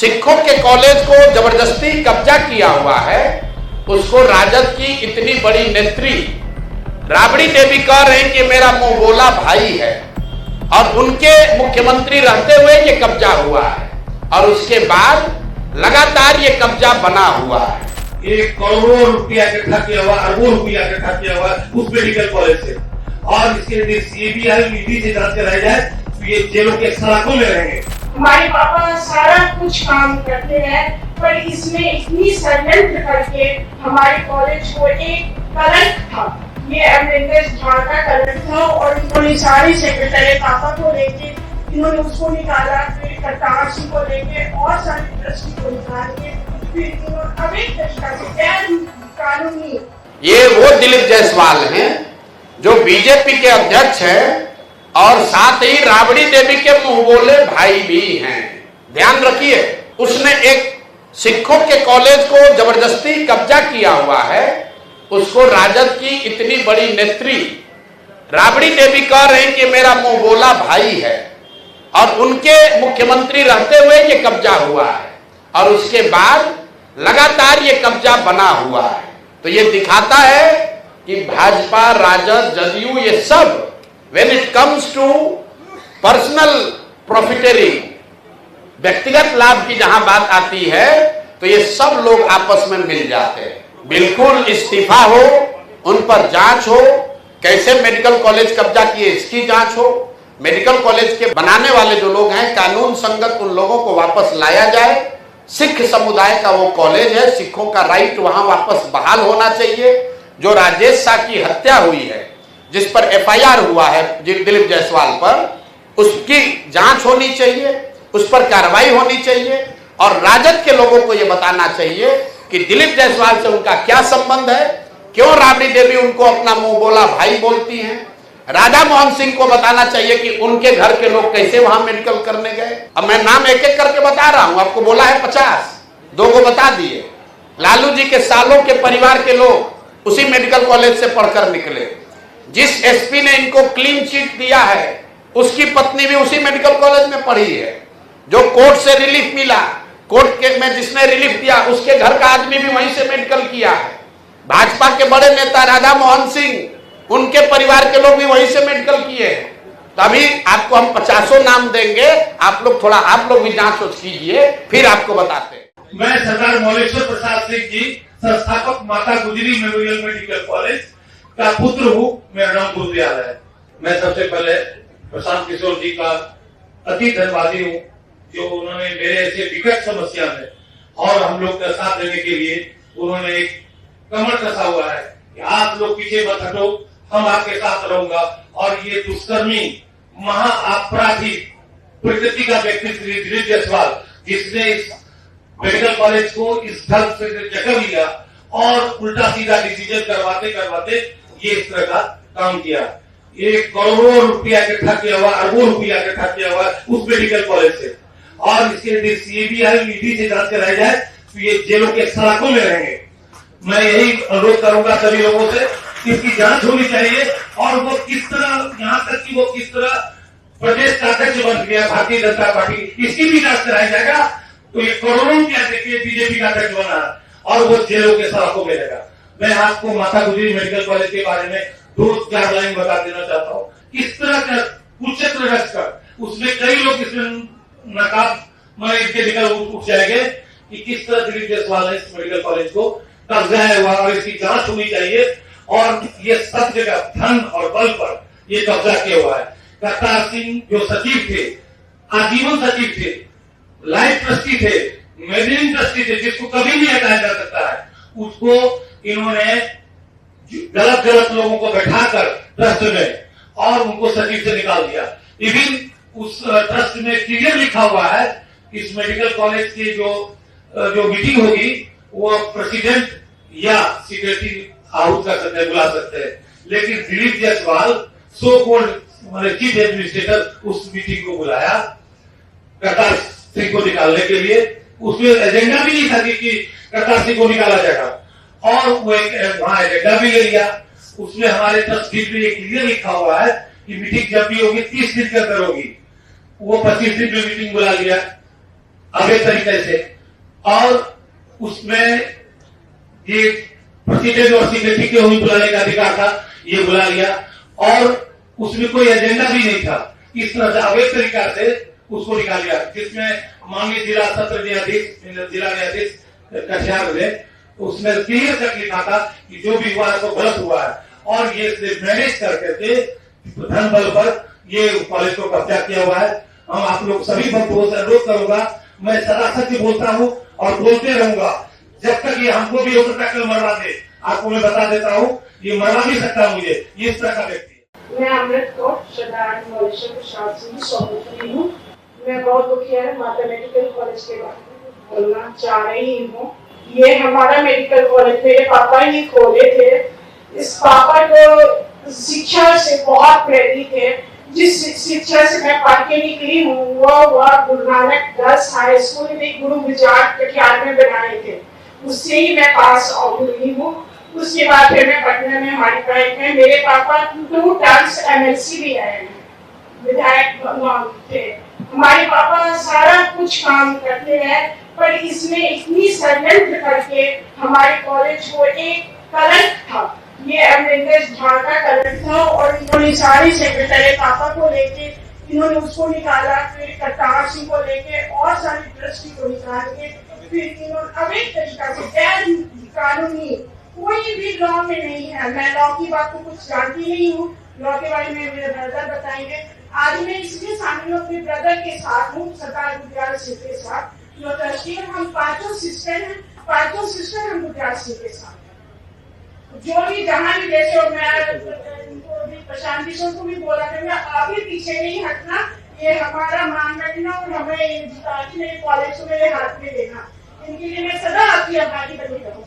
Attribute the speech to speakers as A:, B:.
A: सिखों के कॉलेज को जबरदस्ती कब्जा किया हुआ है, उसको राजद की इतनी बड़ी नेत्री राबड़ी देवी कह रहे हैं कि मेरा मुंह बोला भाई है, और उनके मुख्यमंत्री रहते हुए ये कब्जा हुआ है, और उसके बाद लगातार ये कब्जा बना हुआ है।
B: 1 करोड़ रुपया इकट्ठा किया हुआ, अरबों रुपया इकट्ठा किया हुआ उस मेडिकल कॉलेज से, और इसके लिए सीबीआई ईडी से जांच कराई जाए तो ये जेलों के सलाखों में रहेंगे।
C: हमारे पापा सारा कुछ काम करते हैं, पर इसमें इतनी षड्यंत्र करके हमारे कॉलेज को एक कलंक था, ये अमरिंदर झा का कलंक था, और इन्होंने सारी सेक्रेटरी पापा को लेके इन्होंने उसको निकाला, फिर करतार सिंह को लेके और सारे ट्रस्टी को निकाल के फिर इन्होंने अनेक तरीका से गैर कानूनी।
A: ये वो दिलीप जायसवाल हैं जो बीजेपी के अध्यक्ष हैं और साथ ही राबड़ी देवी के मुंह बोले भाई भी हैं। ध्यान रखिए, उसने एक सिखों के कॉलेज को जबरदस्ती कब्जा किया हुआ है, उसको राजद की इतनी बड़ी नेत्री राबड़ी देवी कह रहे हैं कि मेरा मुंह बोला भाई है, और उनके मुख्यमंत्री रहते हुए ये कब्जा हुआ है, और उसके बाद लगातार ये कब्जा बना हुआ है। तो ये दिखाता है कि भाजपा, राजद, जदयू, ये सब when it comes to personal profiteering, व्यक्तिगत लाभ की जहां बात आती है तो ये सब लोग आपस में मिल जाते हैं। बिल्कुल इस्तीफा हो, उन पर जांच हो, कैसे मेडिकल कॉलेज कब्जा किए इसकी जांच हो, मेडिकल कॉलेज के बनाने वाले जो लोग हैं कानून संगत उन लोगों को वापस लाया जाए। सिख समुदाय का वो कॉलेज है, सिखों का राइट वहां वापस बहाल होना चाहिए। जो राजेश शाह की हत्या हुई है, जिस पर एफआईआर हुआ है दिलीप जायसवाल पर, उसकी जांच होनी चाहिए, उस पर कार्रवाई होनी चाहिए, और राजद के लोगों को यह बताना चाहिए कि दिलीप जायसवाल से उनका क्या संबंध है, क्यों राबड़ी देवी उनको अपना मुंह बोला भाई बोलती हैं। राधा मोहन सिंह को बताना चाहिए कि उनके घर के लोग कैसे वहां मेडिकल करने गए। अब मैं नाम एक एक करके बता रहा हूं, आपको बोला है 50, 2 को बता दिए। लालू जी के सालों के परिवार के लोग उसी मेडिकल कॉलेज से पढ़कर निकले। जिस एसपी ने इनको क्लीन चिट दिया है, उसकी पत्नी भी उसी मेडिकल कॉलेज में पढ़ी है। जो कोर्ट से रिलीफ मिला, कोर्ट के में जिसने रिलीफ दिया, उसके घर का आदमी भी वहीं से मेडिकल किया है। भाजपा के बड़े नेता राधा मोहन सिंह, उनके परिवार के लोग भी वहीं से मेडिकल किए हैं। तभी आपको हम 50 नाम देंगे, आप लोग भी जांच कीजिए, फिर आपको बताते हैं।
B: मैं सरदार मौलेश्वर प्रसाद सिंह जी, संस्थापक माता गुजरी मेमोरियल मेडिकल कॉलेज का पुत्र हूँ। मेरा नाम गुरदयाल है। मैं सबसे पहले प्रशांत किशोर जी का अति धन्यवादी हूँ, जो उन्होंने मेरे ऐसे विकट समस्या में और हम लोग का साथ देने के लिए उन्होंने एक कमर कसा हुआ है कि आप लोग पीछे मत हटो, हम आपके साथ रहूंगा। और ये दुष्कर्मी महाअपराधी प्रकृति का व्यक्ति दिलीप जायसवाल, जिसने इस मेडिकल कॉलेज को इस ढंग से जकड़ लिया और उल्टा सीधा डिसीजन करवाते करवाते ये इस तरह का काम किया। 1 करोड़ रुपया इकट्ठा किया हुआ, अरबों रुपया इकट्ठा किया हुआ उस मेडिकल कॉलेज से, और इसके लिए सीबीआई ईडी से जांच कराई जाए तो ये जेलों के सलाखों में रहेंगे। मैं यही अनुरोध करूंगा सभी लोगों से, इसकी जांच होनी चाहिए, और वो किस तरह, यहाँ तक कि वो किस तरह प्रदेश का अध्यक्ष बन गया भारतीय जनता पार्टी, इसकी भी जांच कराई जाएगा। तो ये करोड़ों रुपया देखिए बीजेपी का अध्यक्ष बना, और वो जेलों के सलाखों में रहेगा। मैं आपको माता गुजरी मेडिकल कॉलेज के बारे में 2-4 लाइन बता देना चाहता हूँ। किस तरह का कुचित्र रचकर उसमें कई लोग इसमें नकाब इनके निकल उठ जाएंगे कि किस तरह दिलीप जायसवाल ने इस मेडिकल कॉलेज को कब्जा हुआ, और इसकी जांच होनी चाहिए। और ये सब जगह धन और बल पर ये कब्जा किया हुआ है। करतार सिंह जो सचिव थे, आजीवन सचिव थे, लाइफ ट्रस्टी थे, मेडिकल ट्रस्टी थे, जिसको कभी नहीं हटाया जा सकता है, उसको इन्होंने गलत लोगों को बैठाकर ट्रस्ट में और उनको सचिव से निकाल दिया। इवन उस ट्रस्ट में क्लियर लिखा हुआ है, इस मेडिकल कॉलेज की जो मीटिंग होगी वो प्रेसिडेंट या सेक्रेटरी हाउस कर सकते हैं, बुला सकते हैं। लेकिन Dilip Jaiswal so called chief administrator उस मीटिंग को बुलाया करतार सिंह को निकालने के लिए। उसमें एजेंडा भी नहीं था कि करतार सिंह को निकाला जाएगा, और वो एक वहां एजेंडा भी ले लिया। उसमें हमारे ट्रस्टी में क्लियर लिखा हुआ है कि मीटिंग जब भी होगी 30 दिन के अंदर होगी। वो 25 दिन में मीटिंग बुला लिया। अवैध तरीके से, और उसमें ये प्रेसिडेंट और सेक्रेटरी के हुई बुलाने का अधिकार था, ये बुला लिया, और उसमें कोई एजेंडा भी नहीं था। इस तरह से अवैध तरीका से उसको निकाल दिया, जिसमें माननीय जिला सत्र न्यायाधीश, जिला न्यायाधीश कटिहार ने उसमें क्लियर कर लिखा था कि जो भी हुआ है तो गलत हुआ है, और ये मैनेज करके थे धन बल पर ये कॉलेज को कब्जा किया हुआ है। हम आप लोग सभी बंधुओं से अनुरोध करूंगा, मैं सदा सत्य बोलता हूँ और बोलते रहूंगा जब तक ये हमको भी हो सकता है मरवा दे। आपको मैं बता देता हूँ, ये मरवा नहीं सकता मुझे, ये इस तरह का व्यक्ति।
C: मैं अमृत कौर शदान मॉलेश्वर प्रसाद सिंह सोमपुरी हूँ। मैं बहुत दुखी है माता मेडिकल कॉलेज के बारे में बोलना चाह रही हूँ। ये हमारा मेडिकल कॉलेज मेरे पापा ही खोले थे। इस पापा को शिक्षा से बहुत प्रेरित है। जिस शिक्षा से मैं पढ़ के निकली हूँ वह Guru Nanak girls high school में गुरु विचार कटिहार में बनाए थे, उससे ही मैं पास हुई हूँ। उसके बाद फिर मैं पटना में हमारी पढ़ाई में मेरे पापा 2 टर्म्स MLC भी आए हैं, विधायक थे। हमारे पापा सारा कुछ काम करते हैं, पर इसमें इतनी षड्यंत्र करके हमारे कॉलेज को एक कलंक था, ये अमरिंदर झा का कलंक था, और इन्होंने सारी सेक्रेटरी पापा को लेके इन्होंने उसको निकाला, फिर करतार सिंह को लेके और सारी ट्रस्टी को निकाल के फिर इन्होंने अवैध तरीका से गैर कानूनी कोई भी लॉ में नहीं है। मैं लॉ की बात को कुछ जानती नहीं हूँ, लॉ के बारे में मेरे ब्रदर बताएंगे। आज मैं इसलिए शामिल हूँ अपने ब्रदर के साथ हूँ, सरकार गुजरात सिंह के साथ, जो ट्रस्टी है। हम 5 सिस्टर हैं, 5 सिस्टर हम गुजरात सिंह के साथ। जो भी जहाँ भी जैसे मैं प्रशांत किशोर को भी बोला करूंगा, अभी पीछे नहीं हटना, ये हमारा मान रखना और हमें मेरे कॉलेज को मेरे हाथ में देना। इनके लिए मैं सदा आपकी आभारी